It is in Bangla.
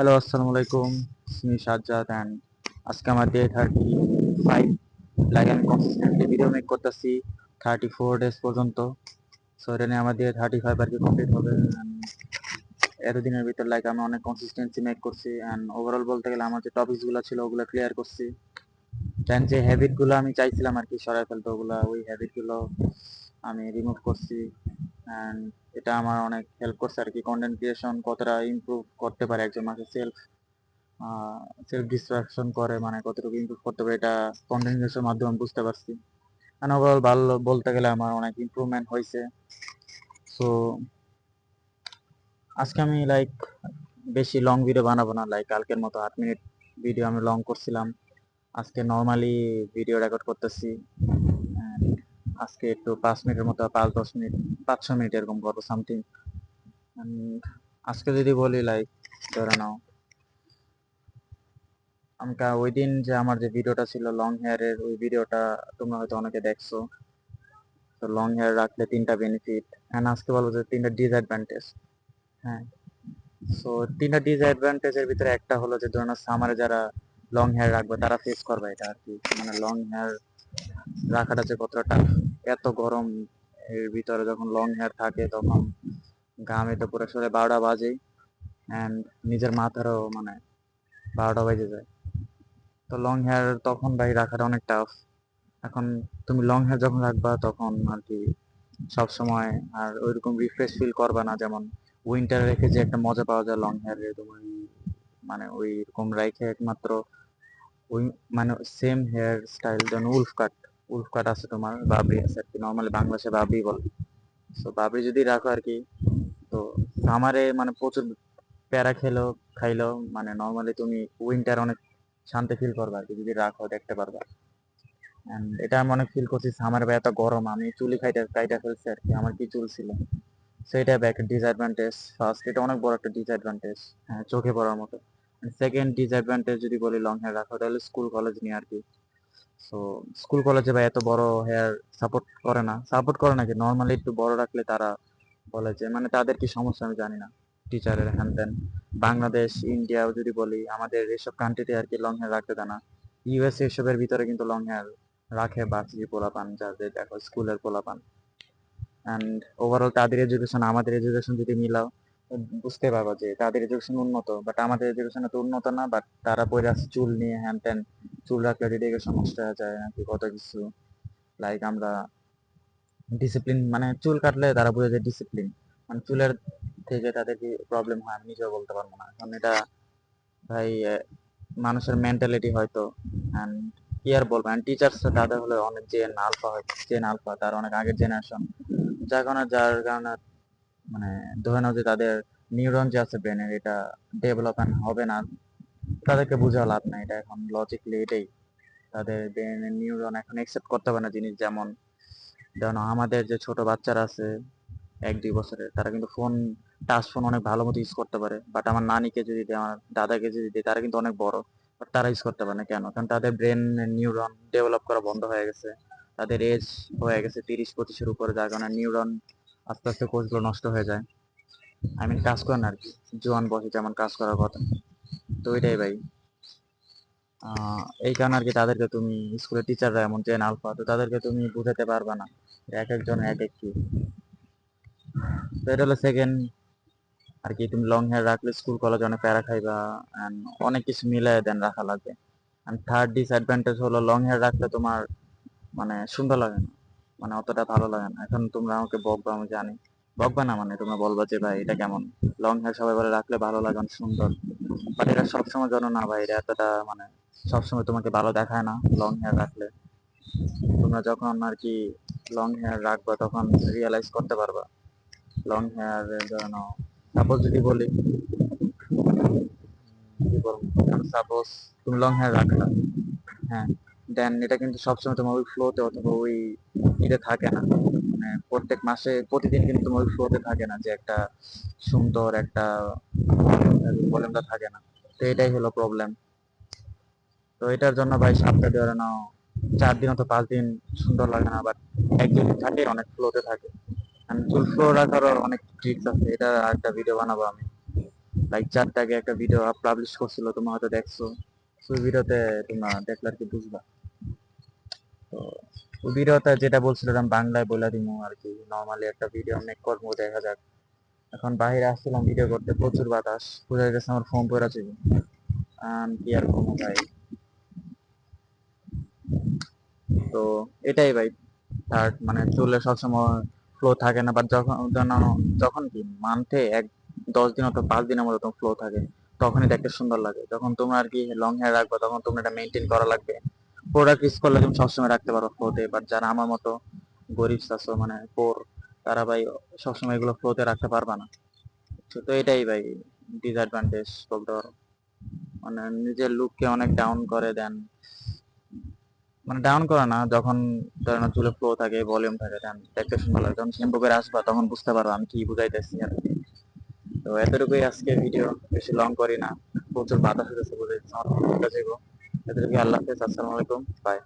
হ্যালো, আসসালামু আলাইকুম। আমি সাজ্জাদ অ্যান্ড আজকে আমার ডে 35। লাগে আমি কনসিস্টেন্টলি ভিডিও মেক করতেছি 34 ডেজ পর্যন্ত। সো এটা নিয়ে আমার ডে 35 আর কি কমপ্লিট হবে। এতদিনের ভিতর আমি অনেক কনসিস্টেন্সি মেক করছি অ্যান্ড ওভারঅল বলতে গেলে আমার যে টপিকসগুলো ছিল ওগুলো ক্লিয়ার করছি। দেন যে হ্যাবিটগুলো আমি চাইছিলাম আর কি সরাই ফেলতে, ওই হ্যাবিটগুলো আমি রিমুভ করছি। অ্যান্ড এটা আমার অনেক হেল্প করছে আর কি কন্টেন্ট ক্রিয়েশন কতটা ইমপ্রুভ করতে পারে একজন মানুষ সেলফ ডিস্ট্রাকশন করে, মানে কতটুকু ইমপ্রুভ করতে পারে এটা কন্টেন্ট ক্রিয়েশনের মাধ্যমে বুঝতে পারছি। মানে ওভারঅল ভালো বলতে গেলে আমার অনেক ইমপ্রুভমেন্ট হয়েছে। সো আজকে আমি বেশি লং ভিডিও বানাবো না, কালকের মতো 8 মিনিট ভিডিও আমি লং করছিলাম। আজকে নর্মালি ভিডিও রেকর্ড করতেছি। And আজকে একটু 5 মিনিটের মতো, 5-10 মিনিট, 5-6 মিনিট এরকম করবো সামথিং। আজকে যদি বলি ধরে নাও ওই দিন যে আমার যে ভিডিওটা ছিল লং হেয়ারের, ওই ভিডিওটা তোমরা হয়তো অনেকে দেখছো। তো লং হেয়ার রাখলে 3টা বেনিফিট, এন্ড আজকে বলবো যে 3টা ডিসঅ্যাডভান্টেজ। হ্যাঁ, সো 3টা ডিসঅ্যাডভান্টেজের ভিতরে একটা হলো যে ধরুন সামারে যারা লং হেয়ার রাখবে তারা ফেস করবে এটা আর কি। মানে লং হেয়ার রাখাটা যে কতটা টাফ, এত গরম এর ভিতরে যখন লং হেয়ার থাকে তখন ঘামে তো পুরো শরীরে 12টা বাজে, অ্যান্ড নিজের মাথারও মানে 12টা বেজে যায়। তো লং হেয়ার তখন ভাই রাখাটা অনেক টাফ। এখন তুমি লং হেয়ার যখন রাখবা তখন আর কি সব সময় আর ওইরকম রিফ্রেশ ফিল করবা না, যেমন উইন্টার রেখে যে একটা মজা পাওয়া যায় লং হেয়ার রে তুমি, মানে ওই রকম রাইখে একমাত্র ওই মানে সেম হেয়ার স্টাইল যেমন উলফ কাট আছে, তোমার বাবরি আছে আর কি, নর্মালি বাংলাদেশে বাবরি বলে। তো বাবরি যদি রাখো আর কি, তো সামারে মানে প্রচুর প্যারা খাইলেও মানে নর্মালি তুমি উইন্টার অনেক শান্তি ফিল করবা আর কি যদি রাখো, দেখতে পারবা। And এটা আমি অনেক ফিল করছি সামার বা এত গরম আমি চুলি কাইটা ফেলছি আর কি, আমার কি চুল ছিল। সেটা একটা ডিসঅ্যাডভান্টেজ। ফার্স্ট, এটা অনেক বড় একটা ডিসঅ্যাডভান্টেজ, হ্যাঁ, চোখে পড়ার মতো। সেকেন্ড ডিসঅ্যাডভান্টেজ যদি বলি লং হেয়ার রাখা, তাহলে স্কুল কলেজ নিয়ে আর কি। সো স্কুল কলেজে বা এত বড় হেয়ার সাপোর্ট করে না কি, নর্মালি একটু বড় রাখলে তারা বলে যে মানে তাদের কি সমস্যা আমি জানি না, টিচারের হ্যান ত্যান। বাংলাদেশ ইন্ডিয়াও যদি বলি, আমাদের এসব কান্ট্রিতে আর কি লং হেয়ার রাখতে দেয় না। ইউএসএ এসবের ভিতরে কিন্তু লং হেয়ার রাখে ভার্সিটি পোলাপান, যাদের দেখো স্কুলের পোলাপান। অ্যান্ড ওভারঅল তাদের এডুকেশন আমাদের এডুকেশন যদি মিলাও, বুঝতে পারবো যে তাদের এডুকেশন উন্নত, বাট আমাদের এডুকেশন তো উন্নত না। বাট তারা পড়ে আছে চুল নিয়ে হ্যান ত্যান, চুল রাখলে এডুকেশন নষ্ট হয়ে যায় নাকি কত কিছু। আমরা ডিসিপ্লিন মানে চুল কাটলে তারা বুঝে যে ডিসিপ্লিন, মানে চুলের থেকে তাদের কি প্রবলেম হয় আমি নিজেও বলতে পারবো না। কারণ এটা ভাই মানুষের মেন্টালিটি হয়তো। অ্যান্ড কি আর বলবো, অ্যান্ড টিচার্স তাদের হলে অনেক জেন আলফা তার অনেক আগের জেনারেশন, যার কারণে মানে ধরে নাও যে তাদের নিউরন যে আছে ব্রেনের, এটা ডেভেলপমেন্ট হবে না। তাদেরকে বুঝাও লাভ নাই, এটা এখন লজিকলি এটাই। তাদের ব্রেনের নিউরন এখন একসেপ্ট করতে পারে না জিনিস, যেমন যেমন আমাদের যে ছোট বাচ্চারা আছে 1-2 বছরের, তারা কিন্তু টাচ ফোন অনেক ভালো মতো ইউজ করতে পারে। বাট আমার নানিকে যদি দিই, আমার দাদাকে যদি দিই, তারা কিন্তু অনেক বড়, বাট তারা ইউজ করতে পারে না কেন? কারণ তাদের ব্রেন নিউরন ডেভেলপ করা বন্ধ হয়ে গেছে। তাদের এজ হয়ে গেছে 30-25-এর উপরে, যার কারণে নিউরন আস্তে আস্তে কোষগুলো নষ্ট হয়ে যায়। কাজ করে না আর কি, জোয়ান বয়সে যেমন কাজ করার কথা। তো ওইটাই ভাই। এই কারণে আর কি তাদেরকে তুমি স্কুলের টিচাররা এমন জেন আলফা, তো তাদেরকে তুমি বুঝাতে পারবা না, এক একজন এক এক কি। তো এটা হলো সেকেন্ড আর কি, তুমি লং হেয়ার রাখলে স্কুল কলেজে অনেক প্যারা খাইবা, and অনেক কিছু মিলাই দেন রাখা লাগবে। এন্ড থার্ড ডিসঅ্যাডভান্টেজ হলো লং হেয়ার রাখলে তোমার মানে সুন্দর লাগে না, মানে অতটা ভালো লাগে না। এখন তোমরা আমাকে বকবা, আমি জানি, বকবা না মানে তোমরা বলবা যে ভাই এটা কেমন, লং হেয়ার সবাই বলে রাখলে ভালো লাগে, অনেক সুন্দর। বাট এটা সবসময় জন্য না ভাই, এটা এতটা মানে সবসময় তোমাকে ভালো দেখায় না লং হেয়ার রাখলে। তোমরা যখন আর কি লং হেয়ার রাখবা তখন রিয়েলাইজ করতে পারবা লং হেয়ার জন্য। সাপোজ যদি বলি, কি বলবো, সাপোজ তুমি লং হেয়ার রাখলা, হ্যাঁ, দেন এটা কিন্তু সবসময় তোমার ওই ফ্লোতে অথবা ওই ইতে থাকে না। মানে প্রত্যেক মাসে প্রতিদিন কিন্তু তোমার ওই ফ্লোতে থাকে না, যে একটা সুন্দর একটা ভলিউমটা থাকে না। তো এটাই হলো প্রবলেম। তো এটার জন্য ভাই সপ্তাহে ধরে নাও 4 দিন অথবা 5 দিন সুন্দর লাগে না, বাট 1-2 দিন থাকে অনেক ফ্লোতে থাকে। চুল ফ্লো রাখারও অনেক ট্রিক্স আছে, এটা একটা ভিডিও বানাবো আমি। লাইক 4টা আগে একটা ভিডিও পাবলিশ করছিল, তোমরা হয়তো দেখছো। তো ওই ভিডিওতে তোমরা দেখলে আর কি বুঝবা। তো ওই ভিডিওতে যেটা বলছিল আমি বাংলায় বলে দিমু আর কি। নর্মালি একটা ভিডিও মেক করবো, দেখা যাক। এখন বাইরে আসছিলাম ভিডিও করতে, প্রচুর বাতাস, বোঝা যাচ্ছে আমার ফোন পড়ে যাবে। কি আর করবো ভাই। তো এটাই ভাই। আর মানে চুলে সবসময় ফ্লো থাকে না, বাট যখন যখন কি মান্থে 10 দিন অথবা 5 দিনের মতো ফ্লো থাকে, তখনই দেখতে সুন্দর লাগে। যখন তোমরা আর কি লং হেয়ার রাখবে, তখন তোমরা এটা মেনটেন করা লাগবে। প্রোডাক্ট ইউজ করলে তুমি সবসময় রাখতে পারো ফ্লোতে, বাট যারা আমার মতো গরিব চাষো মানে পোর, তারা ভাই সবসময় এগুলো ফ্লোতে রাখতে পারবা না। তো এটাই ভাই ডিসঅ্যাডভান্টেজ বলতে পারো। মানে নিজের লুককে অনেক ডাউন করে দেন। মানে ডাউন করে না, যখন ধরেন চুলে ফ্লো থাকে, ভলিউম থাকে, দেন দেখতে সুন্দর লাগে। যখন শ্যাম্পু করে আসবা তখন বুঝতে পারো আমি কি বুঝাইতেছি আর কি। তো এতটুকুই আজকে ভিডিও, বেশি লং করি না। প্রচুর বাতাস হতেছে বুঝাইতেছে, আমার ফোনটা যাবো। এতটুকুই, আল্লাহ হাফেজ, আসসালামু আলাইকুম, বাই।